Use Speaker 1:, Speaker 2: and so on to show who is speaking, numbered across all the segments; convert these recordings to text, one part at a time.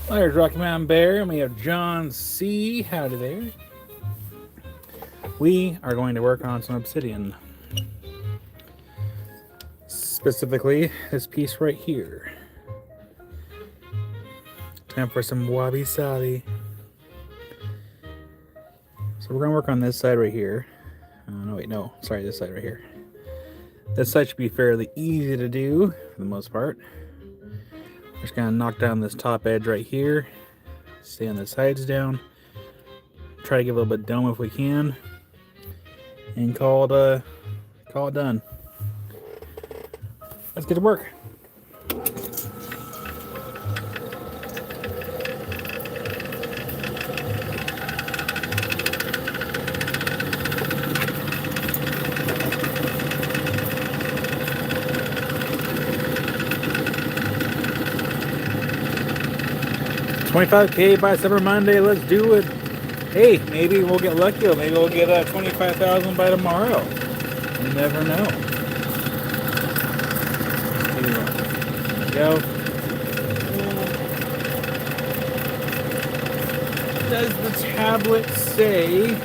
Speaker 1: There's Rocky Mountain Bear, and we have John C. Howdy there. We are going to work on some obsidian. Specifically, this piece right here. Time for some wabi sabi. So we're going to work on this side right here. Sorry, this side right here. This side should be fairly easy to do for the most part. We're just going to knock down this top edge right here. Stay on the sides down. Try to give a little bit of dome if we can. And call it done. Let's get to work. $25K by Cyber Monday. Let's do it. Hey, maybe we'll get lucky. Maybe we'll get 25,000 by tomorrow. You never know. There we go. Does the tablet say?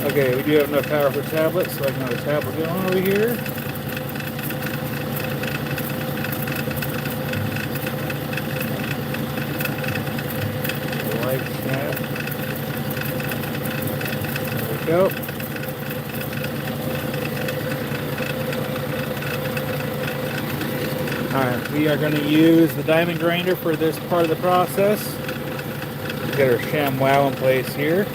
Speaker 1: Okay, we do have enough power for tablets, so I can have a tablet going over here. Like that. There we go. Alright, we are going to use the diamond grinder for this part of the process. Get our ShamWow in place here.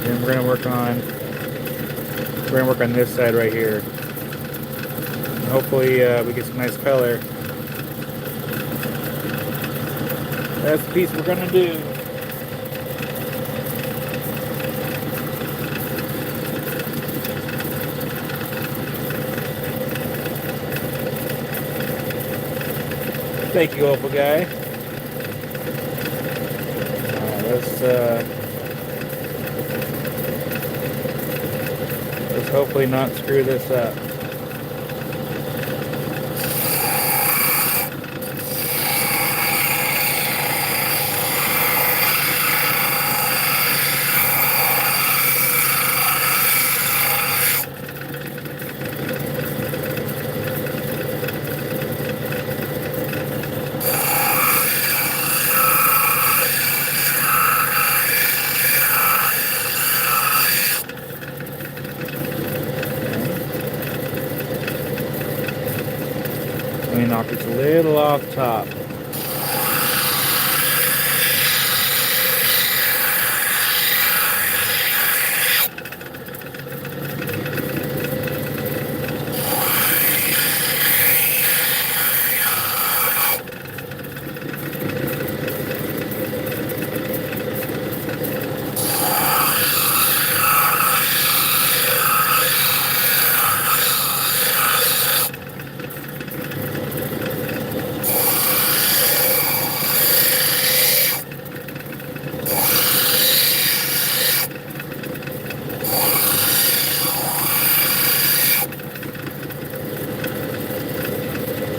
Speaker 1: And we're going to work on this side right here. And hopefully we get some nice color. That's the piece we're going to do. Thank you, Opal guy. Let's hopefully not screw this up. Let me knock this a little off top.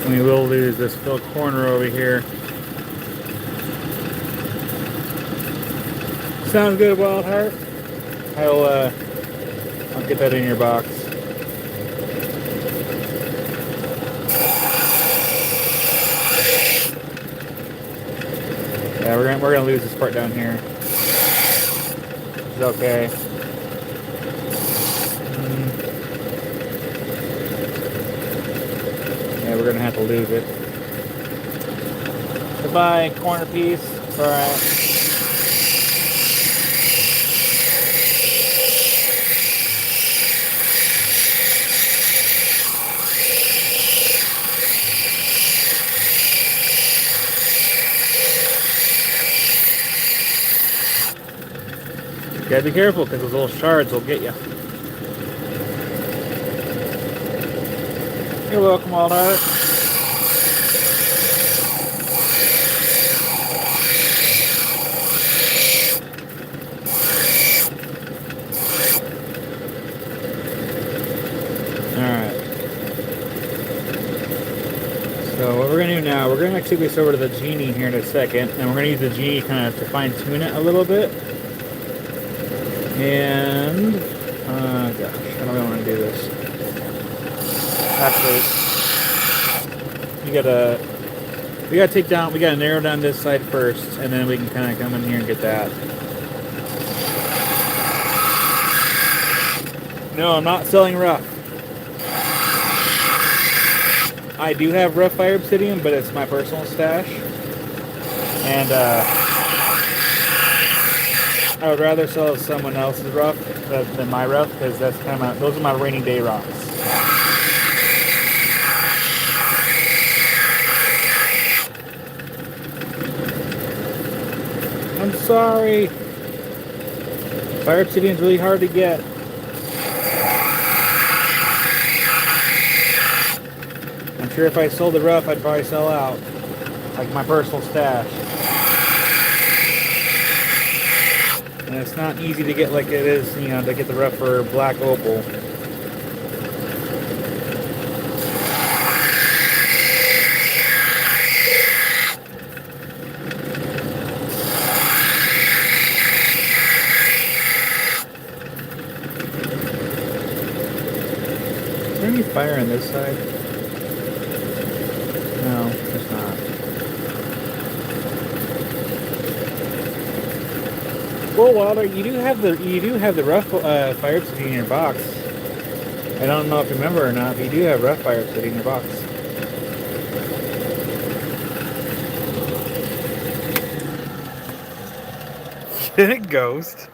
Speaker 1: We will lose this fill corner over here. Sounds good, Wild Heart. I'll get that in your box. Yeah, we're gonna lose this part down here. It's okay. Yeah, we're gonna have to lose it. Goodbye, corner piece. It's alright. You gotta be careful because those little shards will get you. You're welcome, Wild Heart. we're going to actually go over to the Genie here in a second, and we're going to use the Genie kind of to fine-tune it a little bit. And, gosh, I don't really want to do this. Actually, we gotta take down, we gotta narrow down this side first, and then we can kind of come in here and get that. No, I'm not selling rough. I do have rough fire obsidian, but it's my personal stash. And I would rather sell someone else's rough than my rough, because that's kind of those are my rainy day rocks. I'm sorry. Fire obsidian is really hard to get. I'm sure if I sold the rough, I'd probably sell out, like my personal stash. And it's not easy to get like it is, you know, to get the rough for black opal. Is there any fire on this side? No, there's not. Well, Wilder, you do have the rough fire obsidian in your box. I don't know if you remember or not, but you do have rough fire obsidian in your box. Ghost.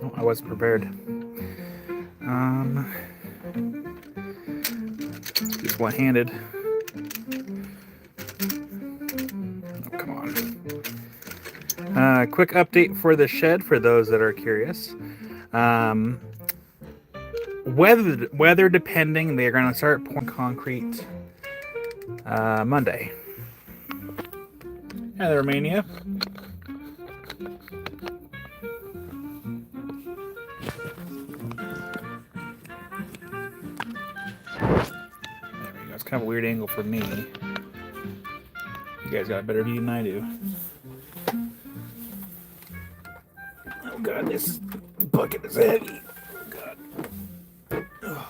Speaker 1: Oh, I wasn't prepared. Just one-handed. Oh, come on. Quick update for the shed for those that are curious. Weather depending, they're going to start pouring concrete Monday. Hi there, Romania. It's kind of a weird angle for me. You guys got a better view than I do. Oh god, this bucket is heavy. Oh god. Ugh.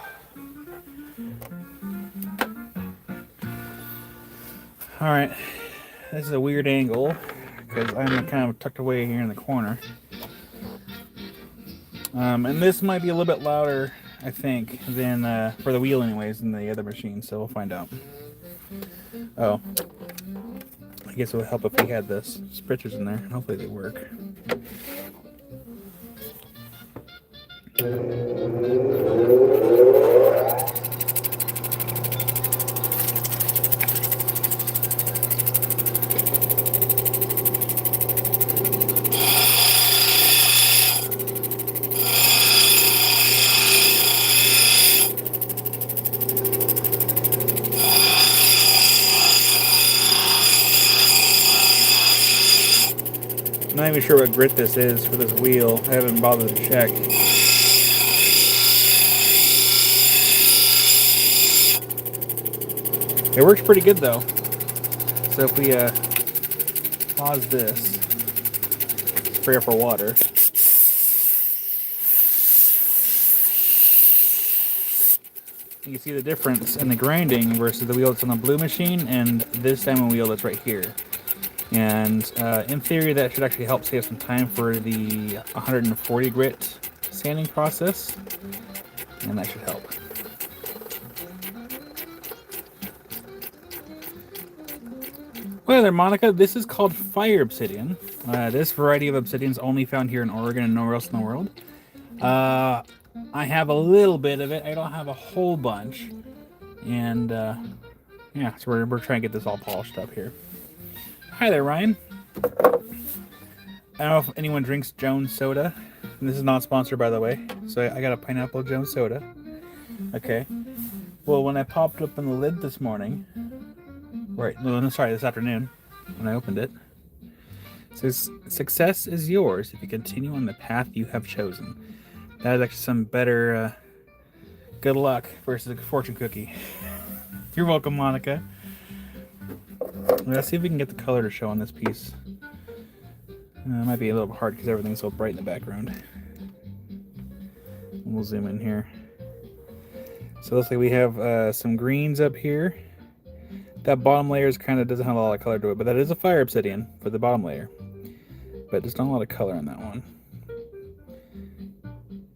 Speaker 1: Alright, this is a weird angle because I'm kind of tucked away here in the corner. And this might be a little bit louder, I think, than for the wheel anyways, than the other machine, so we'll find out. Oh. I guess it would help if we had this spritzers in there. Hopefully they work. I'm not even sure what grit this is for this wheel. I haven't bothered to check. It works pretty good though. So if we pause this, spray it for water. You can see the difference in the grinding versus the wheel that's on the blue machine and this diamond wheel that's right here. And in theory, that should actually help save some time for the 140 grit sanding process, and that should help. Well there, Monica, this is called Fire Obsidian. This variety of obsidian is only found here in Oregon and nowhere else in the world. I have a little bit of it. I don't have a whole bunch. And yeah, so we're trying to get this all polished up here. Hi there, Ryan. I don't know if anyone drinks Jones soda. This is not sponsored, by the way. So I got a pineapple Jones soda. Okay. Well, when I popped open the lid this morning, right, no, sorry, this afternoon, when I opened it, it says, "Success is yours if you continue on the path you have chosen. That is actually some better good luck versus a fortune cookie. You're welcome, Monica. Let's see if we can get the color to show on this piece. It might be a little hard because everything's so bright in the background. We'll zoom in here. So it looks like we have some greens up here. That bottom layer kind of doesn't have a lot of color to it, but that is a fire obsidian for the bottom layer. But there's not a lot of color in that one.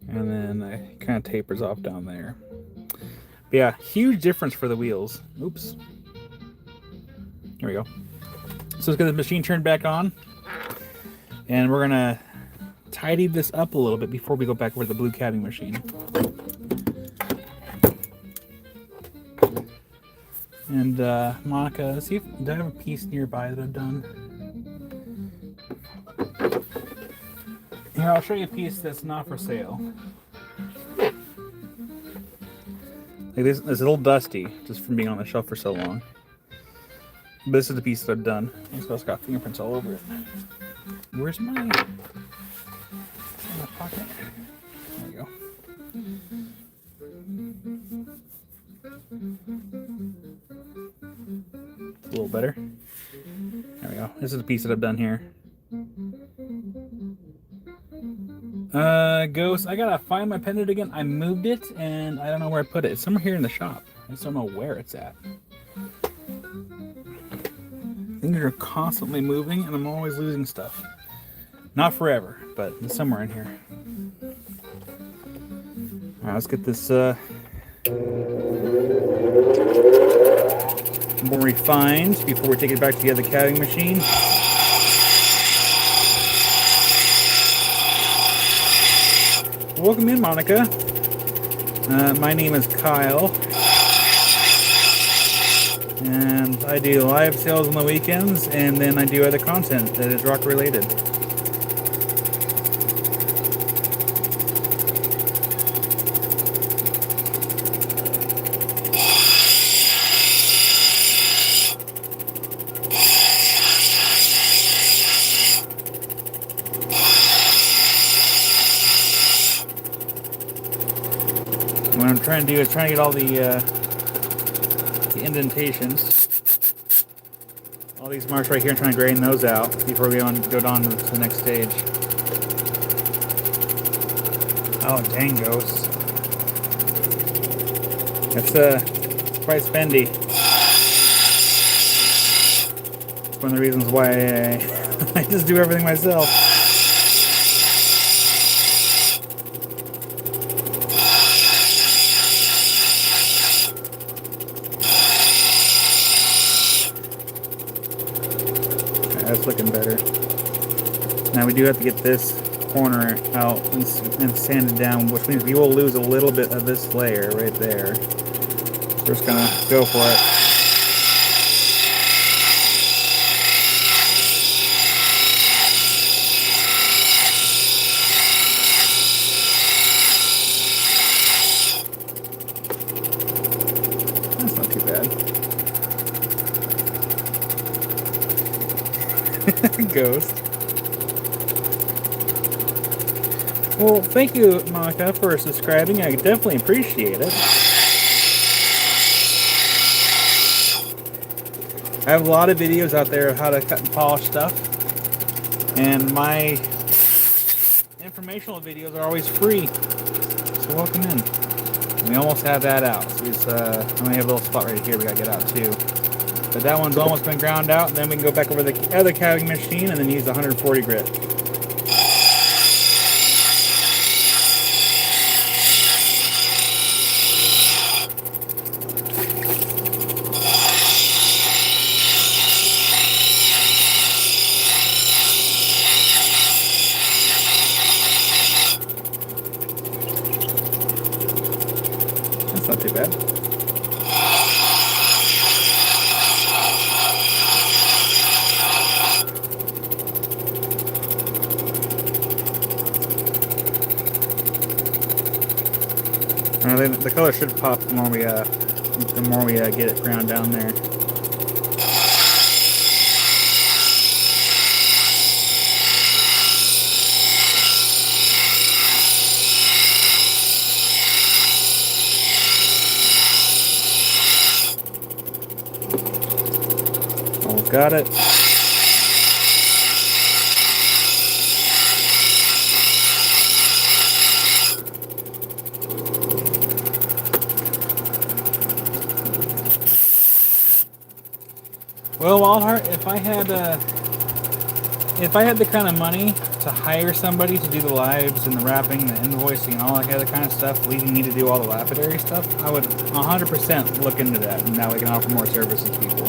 Speaker 1: And then it kind of tapers off down there. But yeah, huge difference for the wheels. Oops. Here we go. So let's get the machine turned back on. And we're gonna tidy this up a little bit before we go back over to the blue cabbing machine. And Monica, let's see if do I have a piece nearby that I've done. Here, I'll show you a piece that's not for sale. Like this is a little dusty just from being on the shelf for so long. But this is the piece that I've done. It's also got fingerprints all over it. Where's my pocket? There we go. A little better. There we go. This is the piece that I've done here. Ghost, I gotta find my pendant again. I moved it and I don't know where I put it. It's somewhere here in the shop. I just don't know where it's at. Things are constantly moving and I'm always losing stuff. Not forever, but it's somewhere in here. Alright, let's get this more refined before we take it back to the other cabbing machine. Welcome in, Monica. My name is Kyle. And I do live sales on the weekends, and then I do other content that is rock related. What I'm trying to do is trying to get all the indentations, all these marks right here, and trying to grain those out before we go on to the next stage. Oh, dang, Ghost. That's quite spendy. It's one of the reasons why I just do everything myself. That's looking better. Now we do have to get this corner out and sand it down, which means we will lose a little bit of this layer right there. We're just gonna go for it. That's not too bad. Ghost. Well, thank you, Monica, for subscribing. I definitely appreciate it. I have a lot of videos out there of how to cut and polish stuff, and my informational videos are always free. So welcome in. We almost have that out. So I only have a little spot right here we gotta get out too. But that one's almost been ground out, and then we can go back over the other cabbing machine and then use the 140 grit. That's not too bad. The color should pop the more we get it ground down there. got it. Well, Wildheart, if I had the kind of money to hire somebody to do the lives and the wrapping, the invoicing, and all that other kind of stuff, leaving me to do all the lapidary stuff, I would 100% look into that, and that we can offer more services to people.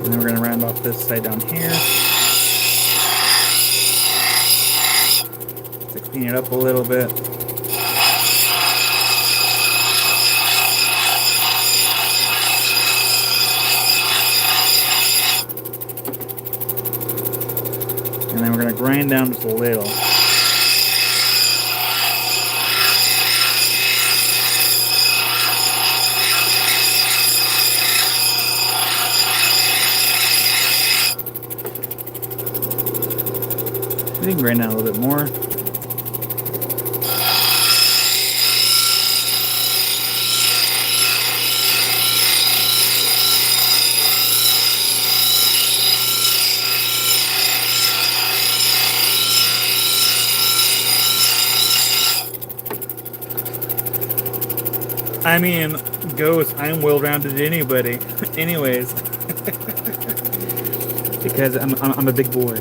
Speaker 1: And then we're going to round off this side down here. Clean it up a little bit. And then we're going to grind down just a little. We can grind down a little bit more. I mean, Ghost, I'm well-rounded anybody. Anyways. Because I'm a big boy.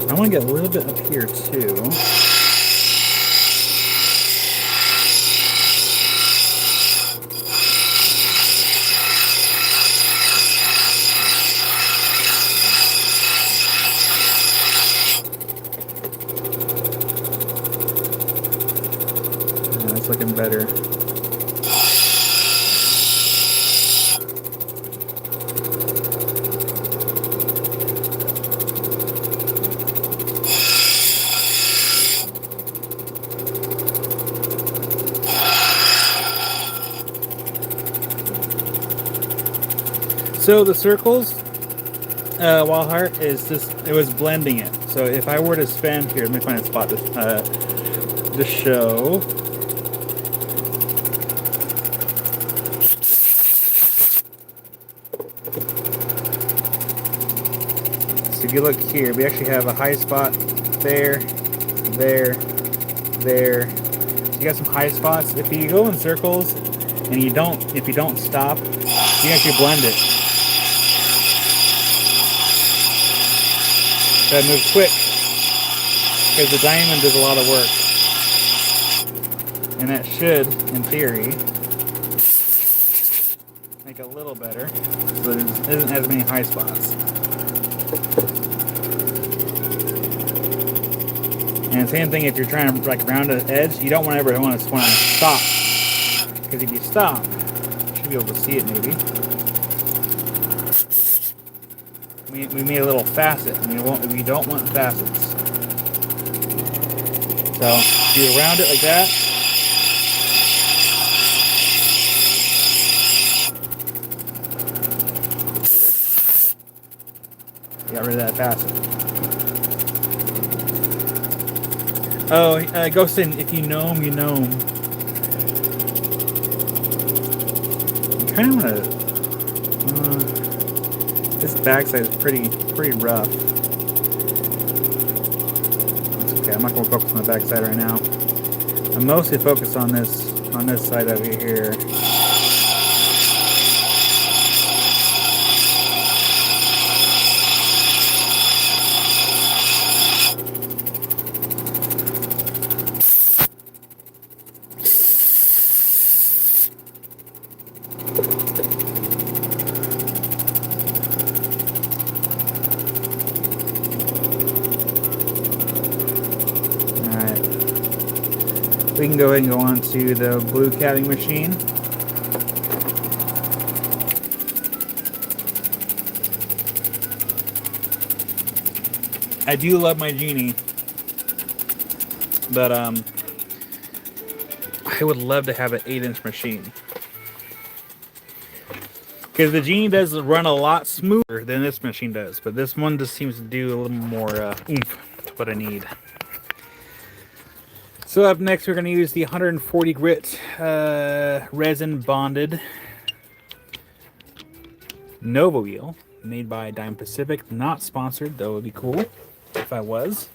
Speaker 1: I want to get a little bit up here too. It's looking better. So the circles, Wildheart, is just, it was blending it. So if I were to spend, here, let me find a spot to show. So if you look here, we actually have a high spot there, there, there. So you got some high spots. If you go in circles and if you don't stop, you can actually blend it. Gotta move quick, because the diamond does a lot of work. And that should, in theory, make it a little better, so there isn't as many high spots. And same thing if you're trying to like round an edge, you don't ever want to stop. Because if you stop, you should be able to see it maybe. We made a little facet, and we don't want facets. So you round it like that. Got rid of that facet. Oh, Ghostin, if you know him, you know him. I kind of want to. This backside is pretty rough. That's okay. I'm not going to focus on the backside right now. I'm mostly focused on this side over here. We can go ahead and go on to the blue catting machine. I do love my Genie, but I would love to have an 8-inch machine. Because the Genie does run a lot smoother than this machine does, but this one just seems to do a little more oomph to what I need. So up next, we're going to use the 140 grit resin bonded Nova wheel made by Dime Pacific. Not sponsored, though it would be cool if I was.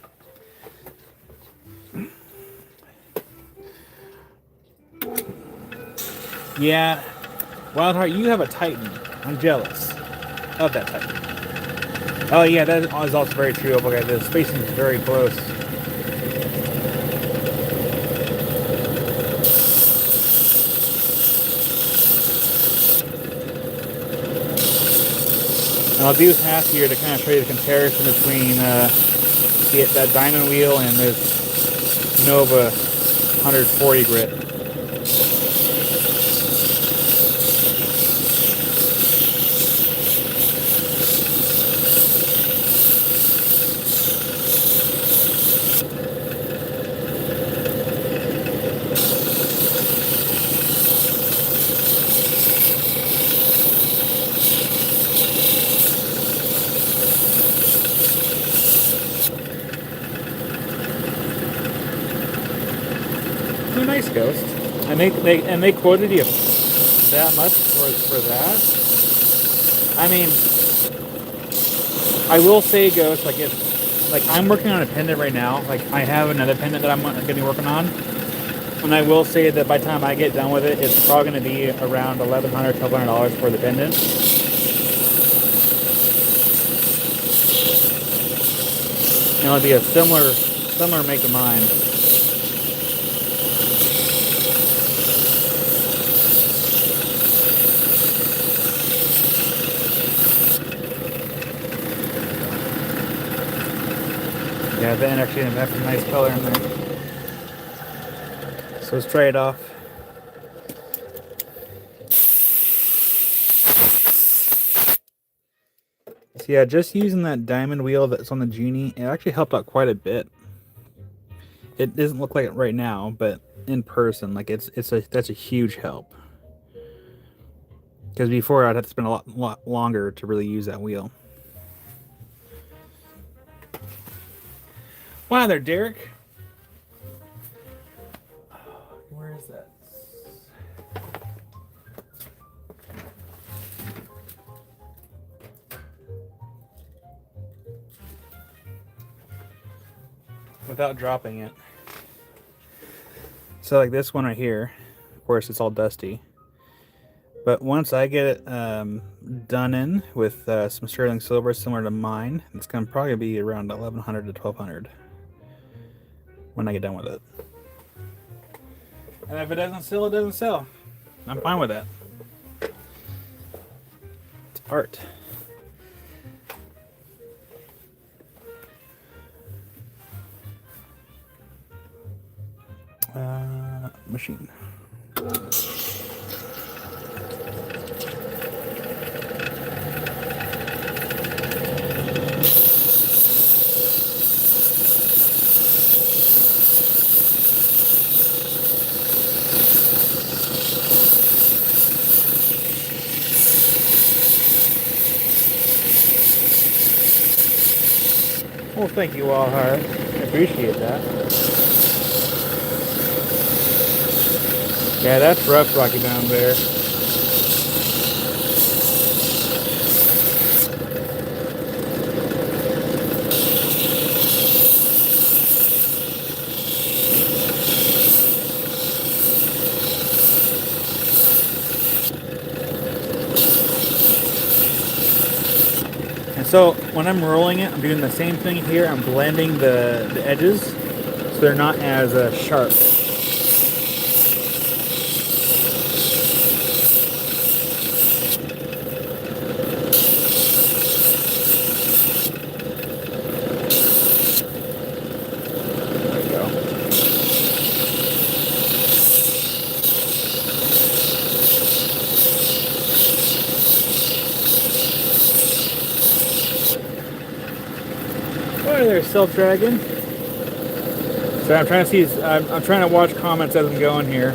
Speaker 1: Yeah, Wildheart, you have a Titan. I'm jealous of that Titan. Oh yeah, that is also very true. Okay, the spacing is very close. And I'll do half here to kind of show you the comparison between that diamond wheel and this Nova 140 grit. Nice Ghost, and they quoted you that much for that. I mean, I will say, Ghost, like I'm working on a pendant right now. Like I have another pendant that I'm going to be working on, and I will say that by the time I get done with it, it's probably going to be around $1,100, $1,200 for the pendant. And it'll be a similar make of mine. Yeah, that actually has some nice color in there. So let's try it off. So yeah, just using that diamond wheel that's on the Genie, it actually helped out quite a bit. It doesn't look like it right now, but in person, like that's a huge help. Because before I'd have to spend a lot longer to really use that wheel. Wow there, Derek. Where is that? Without dropping it. So like this one right here, of course it's all dusty. But once I get it done in with some sterling silver similar to mine, it's going to probably be around $1,100 to $1,200 when I get done with it. And if it doesn't sell, it doesn't sell. I'm fine with that. It's art. Machine. Well, thank you all, Hart. I appreciate that. Yeah, that's rough, Rocky Mountain Bear. And so when I'm rolling it, I'm doing the same thing here. I'm blending the edges so they're not as sharp. Hi there, Self Dragon. So I'm trying to see. I'm trying to watch comments as I'm going here.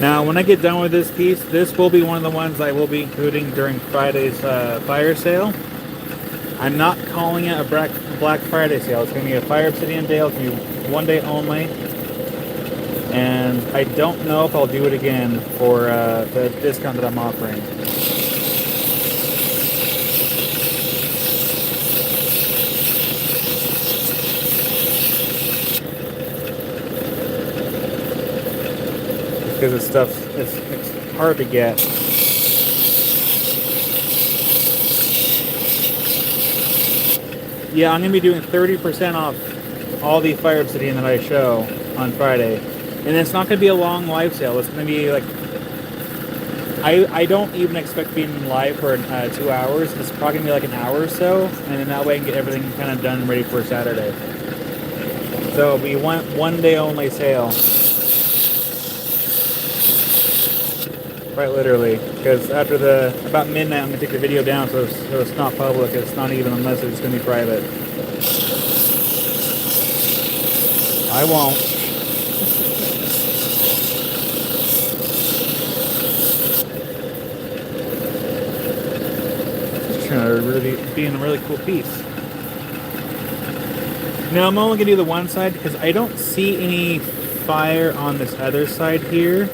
Speaker 1: Now, when I get done with this piece, this will be one of the ones I will be including during Friday's fire sale. I'm not calling it a Black Friday sale. It's going to be a Fire Obsidian day. It's going to be one day only. And I don't know if I'll do it again for the discount that I'm offering. Because this stuff, it's hard to get. Yeah, I'm going to be doing 30% off all the Fire Obsidian that I show on Friday. And it's not going to be a long live sale. It's going to be like... I don't even expect being live for 2 hours. It's probably going to be like an hour or so. And then that way I can get everything kind of done and ready for Saturday. So it'll be one day only sale. Quite literally. Because after about midnight I'm going to take the video down so it's not public. It's not even unless it's going to be private. I won't. It's trying to really be in a really cool piece. Now I'm only going to do the one side because I don't see any fire on this other side here.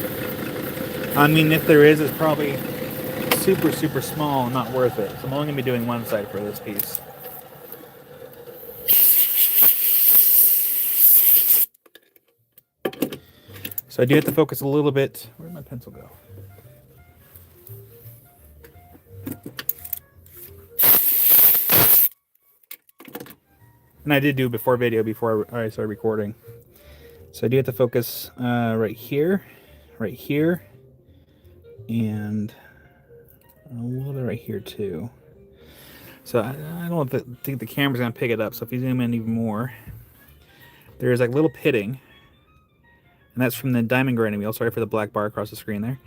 Speaker 1: I mean, if there is, it's probably super, super small and not worth it. So I'm only going to be doing one side for this piece. So I do have to focus a little bit. Where'd my pencil go? And I did do before video, before I started recording. So I do have to focus right here, and a little bit right here too. So I don't think the camera's gonna pick it up. So if you zoom in even more, there's like little pitting. And that's from the diamond grinding wheel. Sorry for the black bar across the screen there.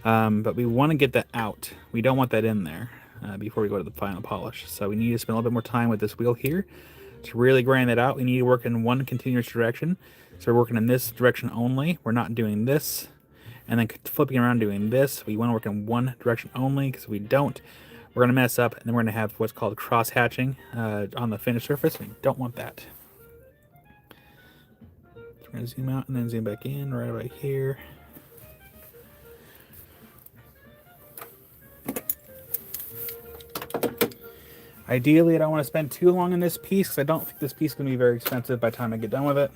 Speaker 1: But we want to get that out. We don't want that in there before we go to the final polish. So we need to spend a little bit more time with this wheel here to really grind that out. We need to work in one continuous direction. So we're working in this direction only. We're not doing this and then flipping around doing this. We want to work in one direction only, because if we don't, we're going to mess up, and then we're going to have what's called cross hatching on the finished surface. We don't want that. We're going to zoom out and then zoom back in right about here. Ideally, I don't want to spend too long in this piece, because I don't think this piece is going to be very expensive by the time I get done with it.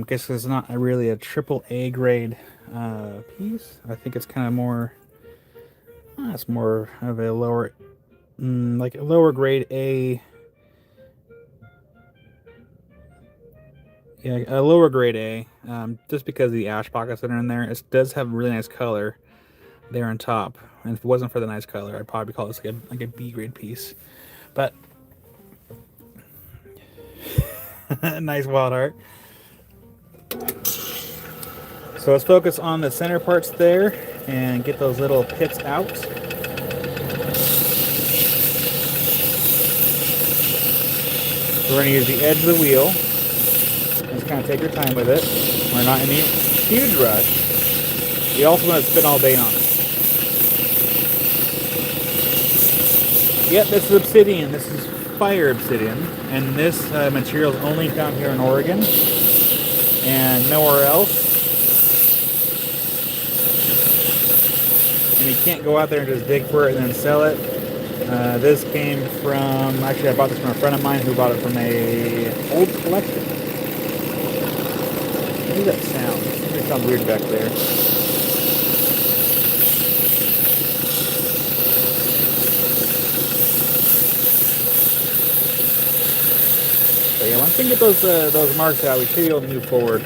Speaker 1: Guess it's not really a AAA grade piece. I think it's kind of more... it's more of a lower... like a lower grade A... Yeah, a lower grade A, just because of the ash pockets that are in there. It does have a really nice color there on top. And if it wasn't for the nice color, I'd probably call this like a B grade piece. But nice wild heart. So let's focus on the center parts there and get those little pits out. We're going to use the edge of the wheel. Just kind of take your time with it. We're not in any huge rush. You also want to spin all day on it. Yep, this is Obsidian. This is Fire Obsidian. And this material is only found here in Oregon and nowhere else. And you can't go out there and just dig for it and then sell it. This came from, actually I bought this from a friend of mine who bought it from a old collection. What does that sound? It sounds weird back there. So yeah, once we get those marks out, we should be able to move forward.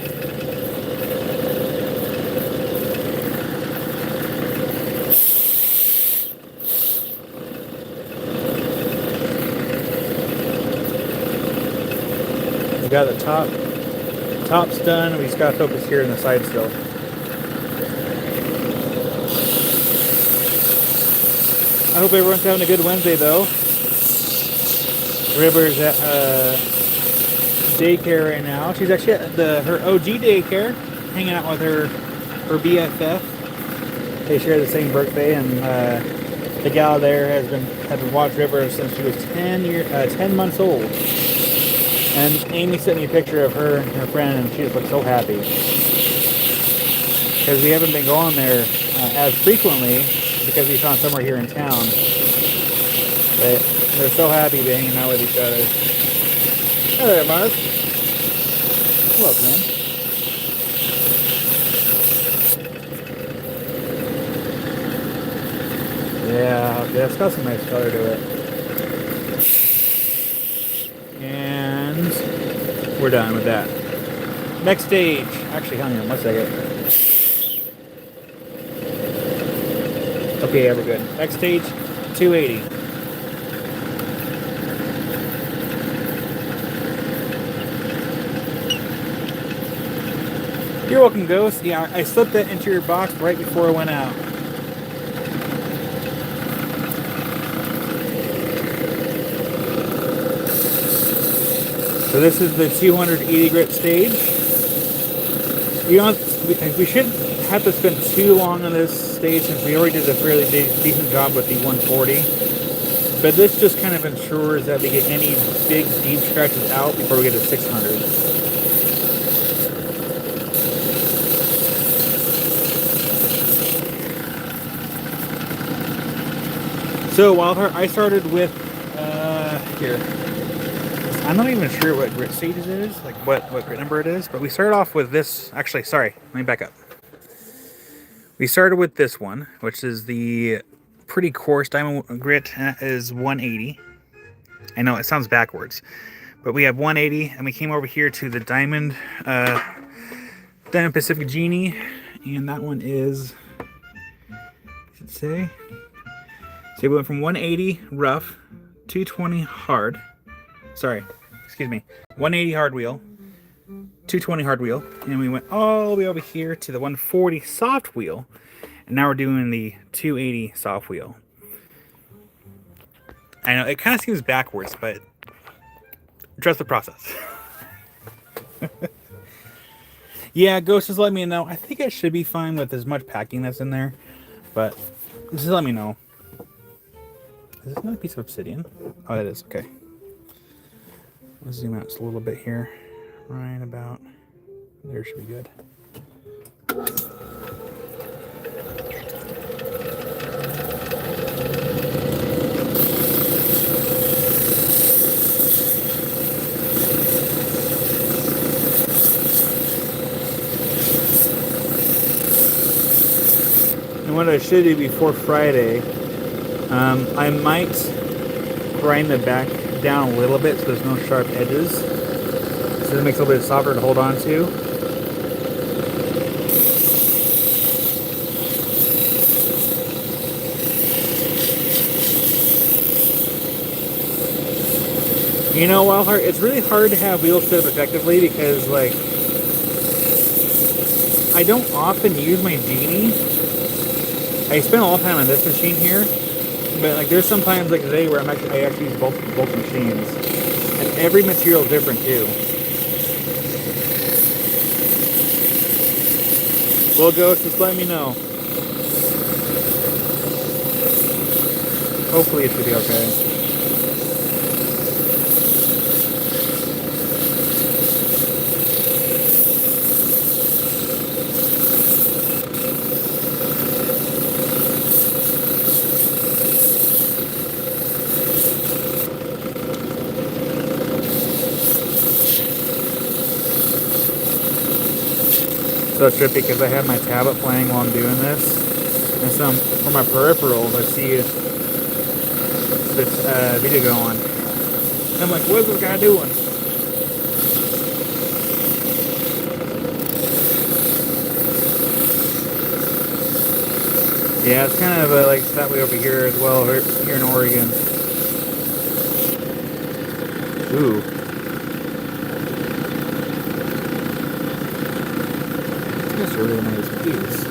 Speaker 1: got the top's done. We just got to focus here in the side still. I hope everyone's having a good Wednesday though. River's at daycare right now. She's actually at her OG daycare, hanging out with her BFF. They share the same birthday, and the gal there had been watching River since she was 10 months old. And Amy sent me a picture of her and her friend, and she just looked so happy. Because we haven't been going there as frequently, because we found somewhere here in town. But they're so happy to be hanging out with each other. Hey there, Mark. Look, man. Yeah, okay, that's got some nice color to it. And we're done with that. Next stage. Actually, hang on one second. Okay, yeah, we're good. Next stage, 280. You're welcome, Ghost. Yeah, I slipped that into your box right before I went out. So this is the 280 grit stage. We shouldn't have to spend too long on this stage since we already did a fairly decent job with the 140. But this just kind of ensures that we get any big deep scratches out before we get to 600. So Wildheart, I started with here. I'm not even sure what grit stage it is, like what grit number it is, but we started off with this. Actually, sorry, let me back up. We started with this one, which is the pretty coarse diamond grit, is 180. I know it sounds backwards, but we have 180, and we came over here to the Diamond Pacific Genie, and that one is, does it say? So we went from 180 rough, 220 hard. Sorry, excuse me. 180 hard wheel, 220 hard wheel, and we went all the way over here to the 140 soft wheel, and now we're doing the 280 soft wheel. I know it kind of seems backwards, but trust the process. Yeah, Ghost just let me know. I think it should be fine with as much packing that's in there, but just let me know. Is this another piece of obsidian? Oh, it is. Okay. Let's zoom out just a little bit here. Right about there should be good. And what I should do before Friday, I might grind the back down a little bit so there's no sharp edges. So it makes it a little bit softer to hold on to. You know, Wildheart, it's really hard to have wheels set up effectively because, like, I don't often use my Genie. I spend a lot of time on this machine here, but like there's sometimes like today where I actually use both machines, and every material is different too. Well, Ghost, just let me know. Hopefully it should be okay. So trippy because I have my tablet playing while I'm doing this, and so for my peripherals I see this video going. And I'm like, what is this guy doing? Yeah, it's kind of like that way over here as well, here in Oregon. Ooh. This is a really nice piece.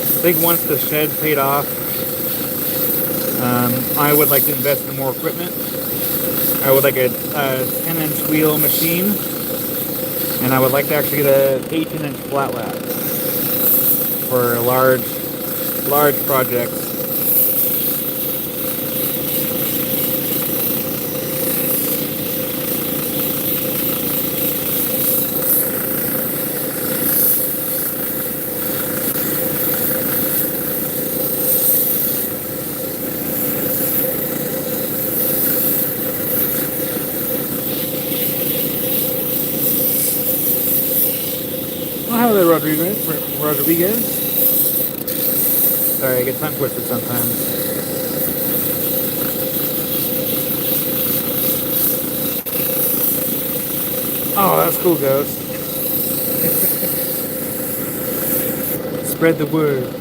Speaker 1: I think once the shed paid off, I would like to invest in more equipment. I would like a 10-inch wheel machine, and I would like to actually get a 18-inch flat lap for large projects. Oh, hello, Rodriguez. Sorry, I get tongue twisted sometimes. Oh, that's cool, Ghost. Spread the word.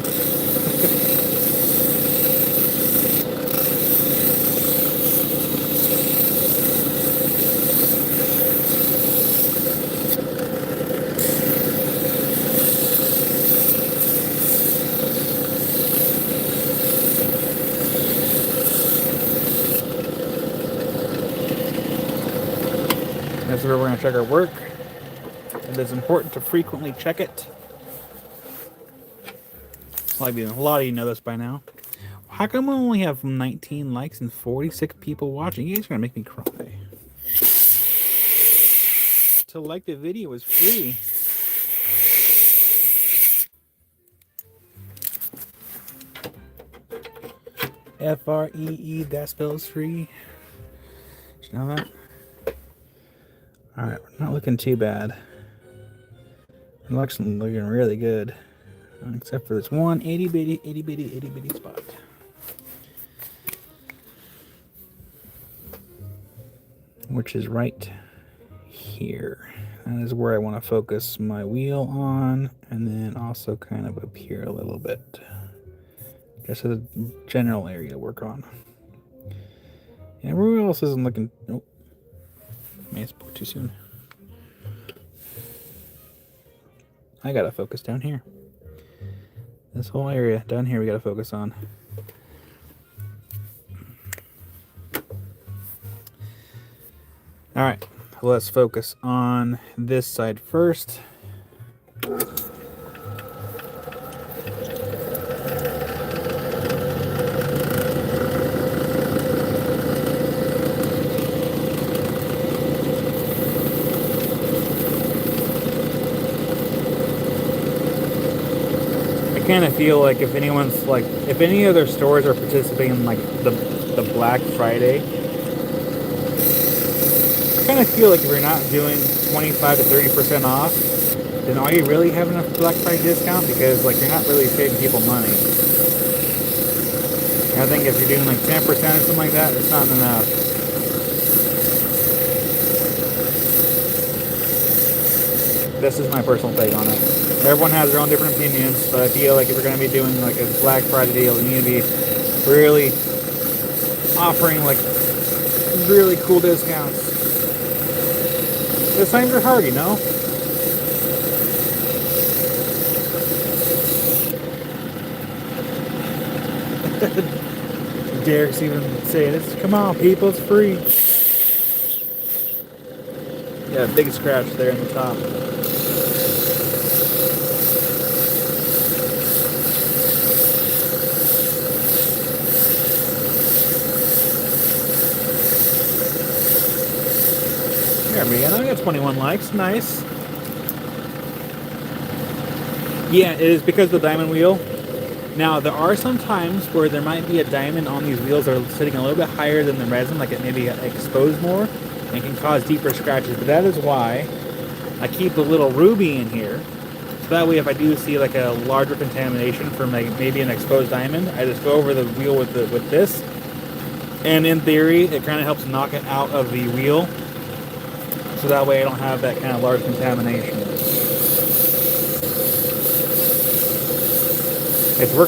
Speaker 1: That's where we're going to check our work. It is important to frequently check it. A lot of you know this by now. How come we only have 19 likes and 46 people watching? You guys are going to make me cry. To like the video is free. F-R-E-E, that spells free. Did you know that? Alright, we're not looking too bad. It looks looking really good. Except for this one itty bitty spot. Which is right here. That is where I want to focus my wheel on, and then also kind of up here a little bit. Just as a general area to work on. And everywhere else isn't looking. Nope. May have spoke too soon. I gotta focus down here. This whole area down here we gotta focus on. Alright, let's focus on this side first. I kind of feel like if any other stores are participating in like the Black Friday, I kind of feel like if you're not doing 25 to 30% off, then are you really having a Black Friday discount? Because like you're not really saving people money. I think if you're doing like 10% or something like that, it's not enough. This is my personal take on it. Everyone has their own different opinions, but I feel like if you're going to be doing like a Black Friday deal, you need to be really offering like really cool discounts. The times are hard, you know? Derek's even saying it's, come on people, it's free. Yeah, big scratch there in the top. There we go. I got 21 likes. Nice. Yeah, it is because of the diamond wheel. Now, there are some times where there might be a diamond on these wheels that are sitting a little bit higher than the resin, like it maybe exposed more, and can cause deeper scratches. But that is why I keep a little ruby in here, So that way, if I do see like a larger contamination from like maybe an exposed diamond, I just go over the wheel with this, and in theory, it kind of helps knock it out of the wheel. So that way, I don't have that kind of large contamination. It works